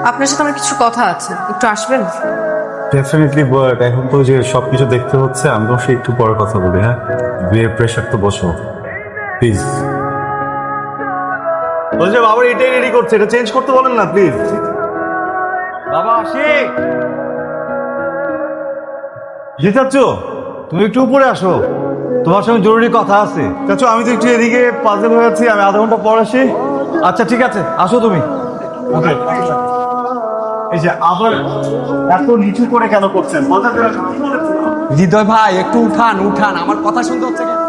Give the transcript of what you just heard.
আপনার সাথে আমার কিছু কথা আছে, একটু আসবেন? ডেফিনেটলি, বাট এখন তো যে সবকিছু দেখতে হচ্ছে, আমি তো একটু পরে কথা বলি। হ্যাঁ, বিয়ের প্রেশার তো বসো প্লিজ। বলছে বাবা এটাই রেডি করছে, এটা চেঞ্জ করতে বলেন না প্লিজ। বাবা আসি। জি চাচ্ছু, তুমি একটু উপরে আসো, তোমার সঙ্গে জরুরি কথা আছে। চাচ্ছু আমি তো একটু এদিকে পাজল হয়ে আছি, আমি আধা ঘন্টা পর আসি। আচ্ছা ঠিক আছে, আসো তুমি। ওকে। এই যে আবার এত নিচু করে কেন করছেন? হৃদয় ভাই একটু উঠান উঠান, আমার কথা শুনতে হচ্ছে কেন?